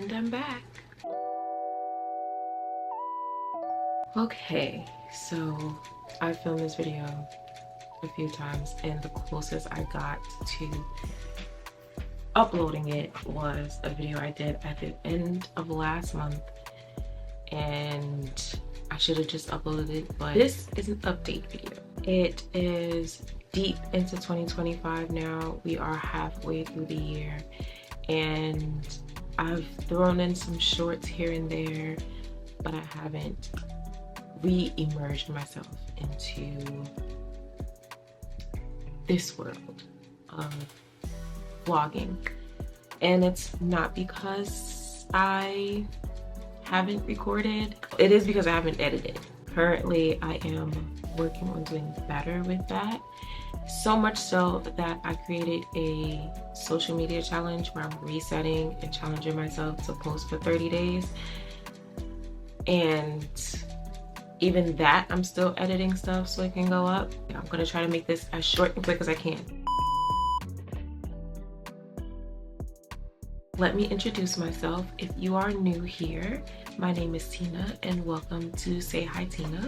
And I'm back. Okay, so I filmed this video a few times and the closest I got to uploading it was a video I did at the end of last month, and I should have just uploaded it, but this is an update video. It is deep into 2025 now. We are halfway through the year, and I've thrown in some shorts here and there, but I haven't re-emerged myself into this world of vlogging. And it's not because I haven't recorded, it is because I haven't edited. Currently I am working on doing better with that, so much so that I created a social media challenge where I'm resetting and challenging myself to post for 30 days, and even that I'm still editing stuff so it can go up. I'm gonna try to make this as short and quick as I can. Let me introduce myself. If you are new here, my name is Tina and welcome to Say Hi Tina.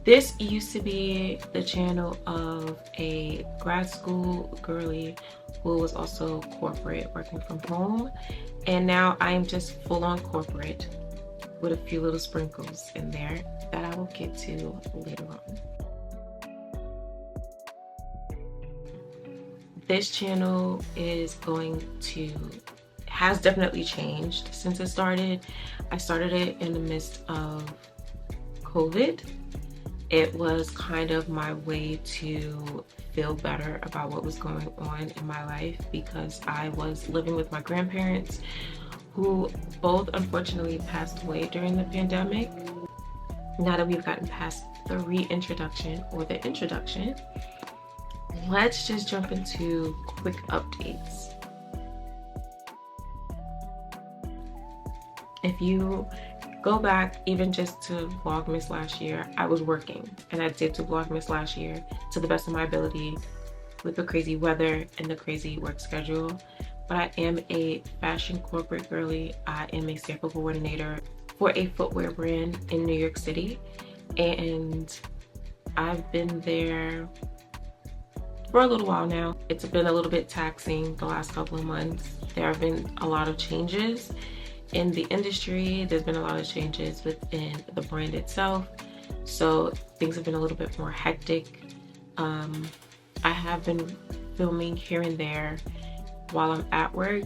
This used to be the channel of a grad school girly who was also corporate, working from home, and now I'm just full-on corporate with a few little sprinkles in there that I will get to later on. This channel has definitely changed since it started. I started it in the midst of COVID. It was kind of my way to feel better about what was going on in my life, because I was living with my grandparents, who both unfortunately passed away during the pandemic. Now that we've gotten past the reintroduction or the introduction, let's just jump into quick updates. If you go back even just to Vlogmas last year, I was working, and I did do Vlogmas last year to the best of my ability with the crazy weather and the crazy work schedule. But I am a fashion corporate girly. I am a sample coordinator for a footwear brand in New York City, and I've been there for a little while now. It's been a little bit taxing the last couple of months. There have been a lot of changes in the industry. There's been a lot of changes within the brand itself, so things have been a little bit more hectic. I have been filming here and there while I'm at work,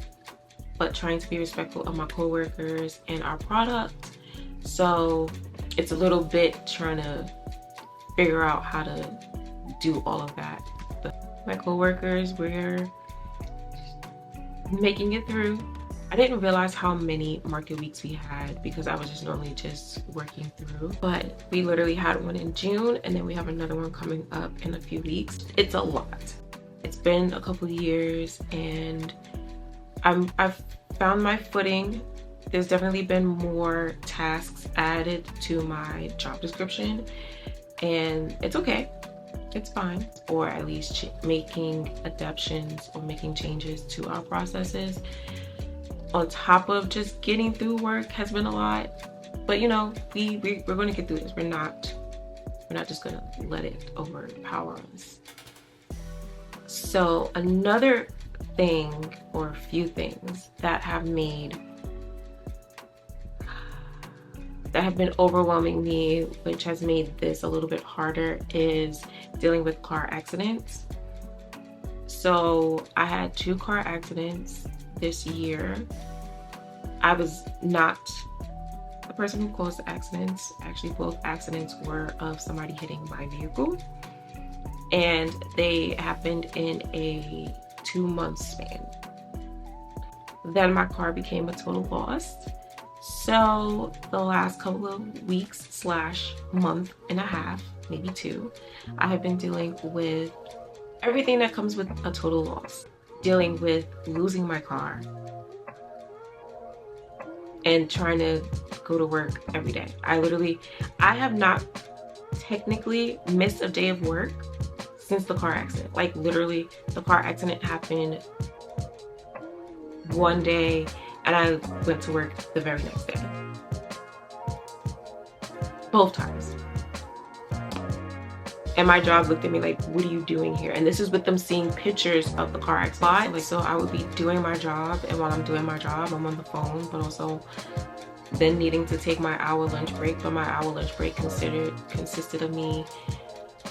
but trying to be respectful of my coworkers and our product. So it's a little bit trying to figure out how to do all of that. But my coworkers, we're making it through. I didn't realize how many market weeks we had because I was just normally just working through, but we literally had one in June, and then we have another one coming up in a few weeks. It's a lot. It's been a couple of years, and I've found my footing. There's definitely been more tasks added to my job description, and it's okay. It's fine. Or at least making adaptations or making changes to our processes on top of just getting through work has been a lot. But you know, we're going to get through this. We're not just going to let it overpower us. So another thing, or a few things that have been overwhelming me, which has made this a little bit harder, is dealing with car accidents. So I had 2 car accidents this year. I was not the person who caused the accidents. Actually, both accidents were of somebody hitting my vehicle, and they happened in a 2-month span. Then my car became a total loss. So the last couple of weeks / month and a half, maybe 2, I have been dealing with everything that comes with a total loss. Dealing with losing my car and trying to go to work every day. I have not technically missed a day of work since the car accident. Like literally, the car accident happened one day and I went to work the very next day. Both times. And my job looked at me like, what are you doing here? And this is with them seeing pictures of the car accident. Like, so I would be doing my job, and while I'm doing my job, I'm on the phone, but also then needing to take my hour lunch break. But my hour lunch break consisted of me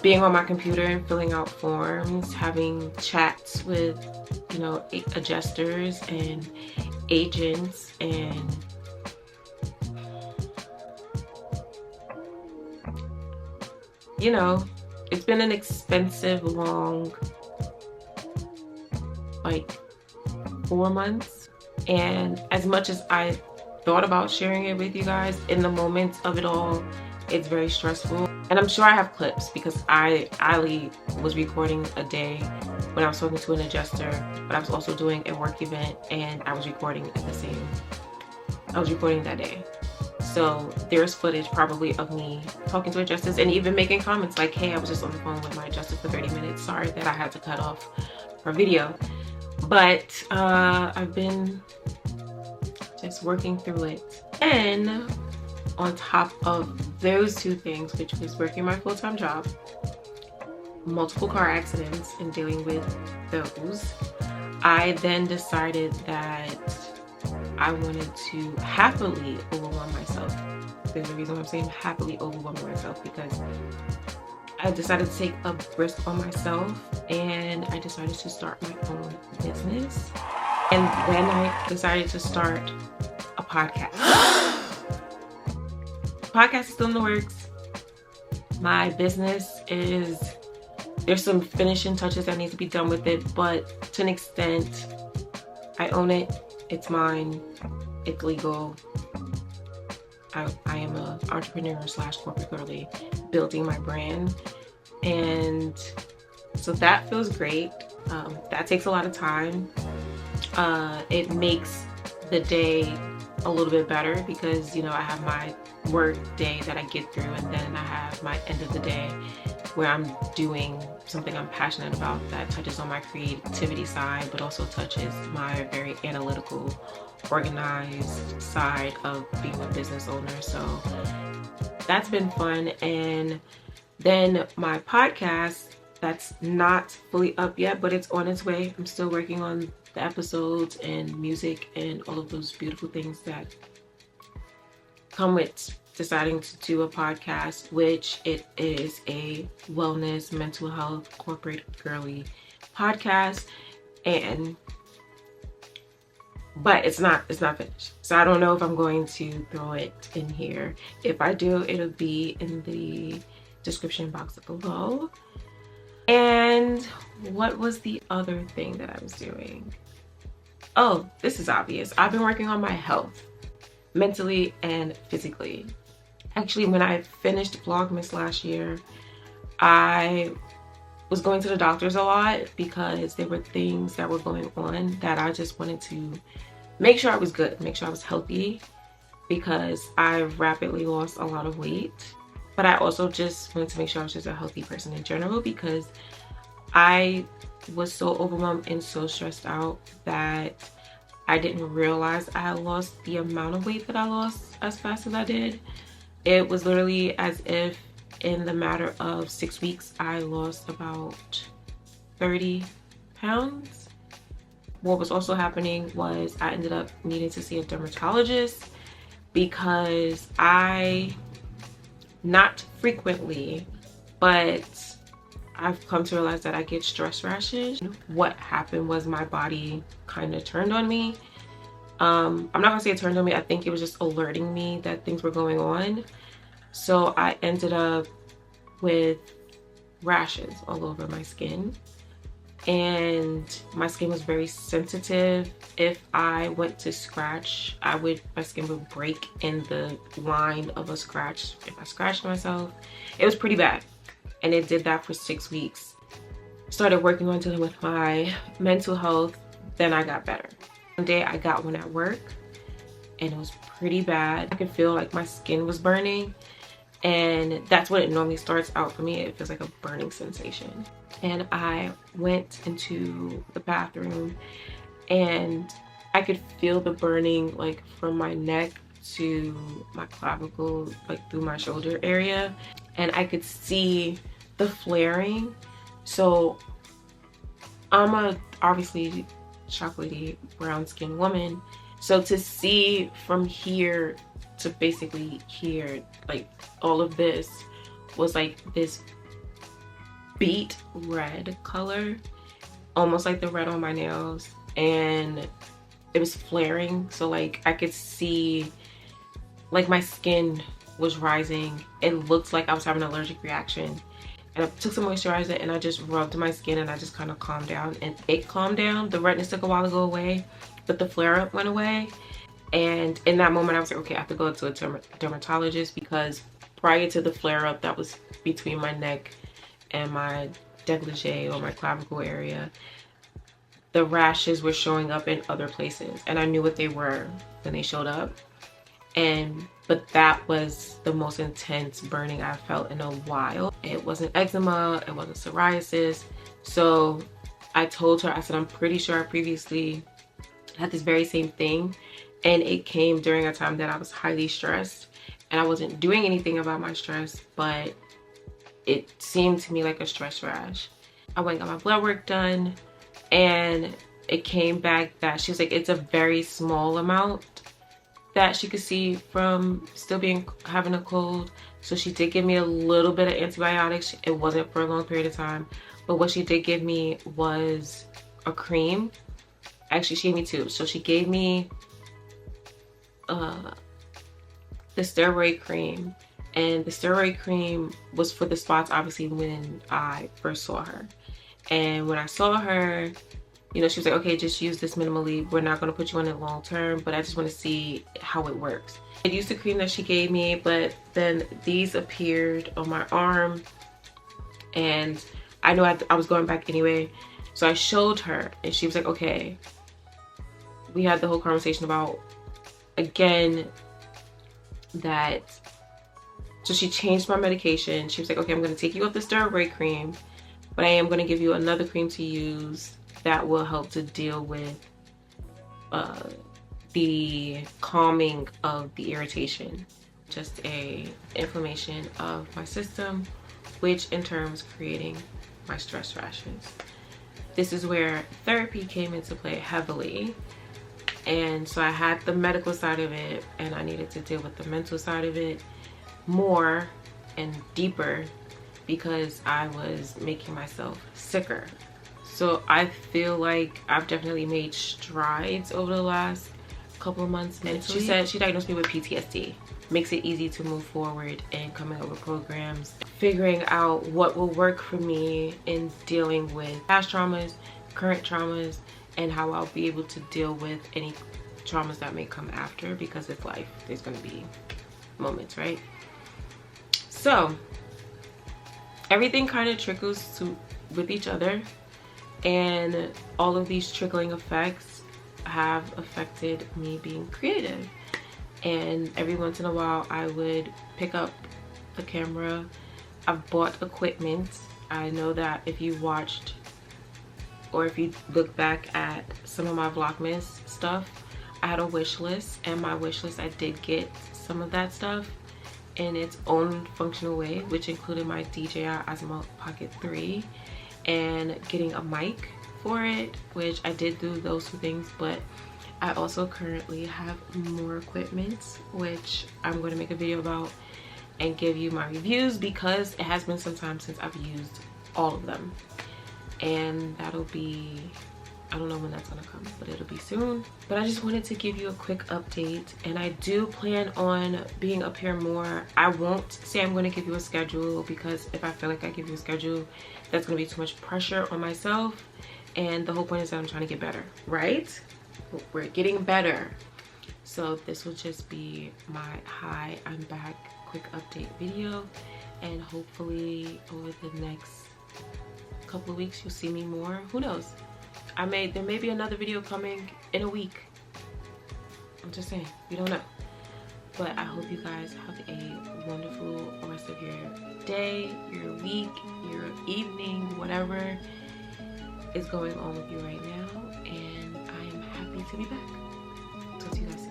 being on my computer and filling out forms, having chats with, you know, adjusters and agents, and you know, it's been an expensive, long, like 4 months. And as much as I thought about sharing it with you guys, in the moments of it all, it's very stressful. And I'm sure I have clips because I was recording a day when I was talking to an adjuster, but I was also doing a work event, and I was recording that day. So there's footage probably of me talking to adjusters and even making comments like, hey, I was just on the phone with my adjuster for 30 minutes. Sorry that I had to cut off our video. But I've been just working through it. And on top of those two things, which was working my full-time job, multiple car accidents and dealing with those, I then decided that I wanted to happily overwhelm myself. There's a reason why I'm saying happily overwhelm myself, because I decided to take a risk on myself, and I decided to start my own business. And then I decided to start a podcast. Podcast is still in the works. My business there's some finishing touches that need to be done with it, but to an extent, I own it. It's mine. It's legal. I am an entrepreneur / corporate girly building my brand. And so that feels great. That takes a lot of time. It makes the day a little bit better because, you know, I have my work day that I get through, and then I have my end of the day where I'm doing something I'm passionate about that touches on my creativity side, but also touches my very analytical, organized side of being a business owner. So that's been fun. And then my podcast, that's not fully up yet, but it's on its way. I'm still working on the episodes and music and all of those beautiful things that come with deciding to do a podcast, which it is a wellness, mental health, corporate girly podcast. But it's not finished. So I don't know if I'm going to throw it in here. If I do, it'll be in the description box below. And what was the other thing that I was doing? Oh, this is obvious. I've been working on my health, mentally and physically. Actually, when I finished Vlogmas last year, I was going to the doctors a lot because there were things that were going on that I just wanted to make sure I was good, make sure I was healthy, because I've rapidly lost a lot of weight. But I also just wanted to make sure I was just a healthy person in general, because I was so overwhelmed and so stressed out that I didn't realize I had lost the amount of weight that I lost as fast as I did. It was literally as if in the matter of 6 weeks, I lost about 30 pounds. What was also happening was I ended up needing to see a dermatologist because not frequently, but I've come to realize that I get stress rashes. What happened was my body kind of turned on me. I'm not gonna say it turned on me. I think it was just alerting me that things were going on. So I ended up with rashes all over my skin. And my skin was very sensitive. If I went to scratch, my skin would break in the line of a scratch. If I scratched myself, it was pretty bad. And it did that for 6 weeks. Started working on dealing with my mental health, then I got better. One day I got one at work and it was pretty bad. I could feel like my skin was burning, and that's what it normally starts out for me. It feels like a burning sensation. And I went into the bathroom and I could feel the burning like from my neck to my clavicle, like through my shoulder area, and I could see the flaring. So I'm a obviously chocolatey brown skinned woman, so to see from here to basically here, like all of this was like this beet red color, almost like the red on my nails, and it was flaring. So like I could see like my skin was rising. It looked like I was having an allergic reaction, and I took some moisturizer and I just rubbed my skin and I just kind of calmed down, and it calmed down. The redness took a while to go away, but the flare up went away. And in that moment I was like, okay, I have to go to a dermatologist, because prior to the flare up that was between my neck and my negligee or my clavicle area, the rashes were showing up in other places, and I knew what they were when they showed up. But that was the most intense burning I felt in a while. It wasn't eczema, it wasn't psoriasis. So I told her, I said, I'm pretty sure I previously had this very same thing, and it came during a time that I was highly stressed, and I wasn't doing anything about my stress, but it seemed to me like a stress rash. I went and got my blood work done, and it came back that she was like, it's a very small amount that she could see from still having a cold. So she did give me a little bit of antibiotics. It wasn't for a long period of time, but what she did give me was a cream. Actually, she gave me two. So she gave me the steroid cream, and the steroid cream was for the spots, obviously, when I first saw her. And when I saw her, you know, she was like, okay, just use this minimally. We're not going to put you on it long term, but I just want to see how it works. I used the cream that she gave me, but then these appeared on my arm, and I knew I was going back anyway. So I showed her, and she was like, okay. We had the whole conversation about, again, that, so she changed my medication. She was like, okay, I'm going to take you off the steroid cream, but I am going to give you another cream to use that will help to deal with the calming of the irritation, just a inflammation of my system, which in turn was creating my stress rashes. This is where therapy came into play heavily. And so I had the medical side of it, and I needed to deal with the mental side of it more and deeper, because I was making myself sicker. So I feel like I've definitely made strides over the last couple of months mentally. She said she diagnosed me with PTSD. Makes it easy to move forward and coming up with programs, figuring out what will work for me in dealing with past traumas, current traumas, and how I'll be able to deal with any traumas that may come after, because it's life. There's going to be moments, right? So everything kind of trickles with each other, and all of these trickling effects have affected me being creative. And every once in a while I would pick up the camera. I've bought equipment. I know that if you watched, or if you look back at some of my Vlogmas stuff, I had a wish list, and my wish list, I did get some of that stuff in its own functional way, which included my DJI Osmo Pocket 3 and getting a mic for it, which I did do those two things. But I also currently have more equipment, which I'm going to make a video about and give you my reviews, because it has been some time since I've used all of them. And that'll be, I don't know when that's gonna come, but it'll be soon. But I just wanted to give you a quick update, and I do plan on being up here more. I won't say I'm gonna give you a schedule, because if I feel like I give you a schedule, that's gonna be too much pressure on myself. And the whole point is that I'm trying to get better, right? We're getting better. So this will just be my hi, I'm back quick update video, and hopefully over the next couple of weeks you'll see me more. Who knows, there may be another video coming in a week. I'm just saying, we don't know. But I hope you guys have a wonderful rest of your day, your week, your evening, whatever is going on with you right now. And I am happy to be back. Talk to you guys soon.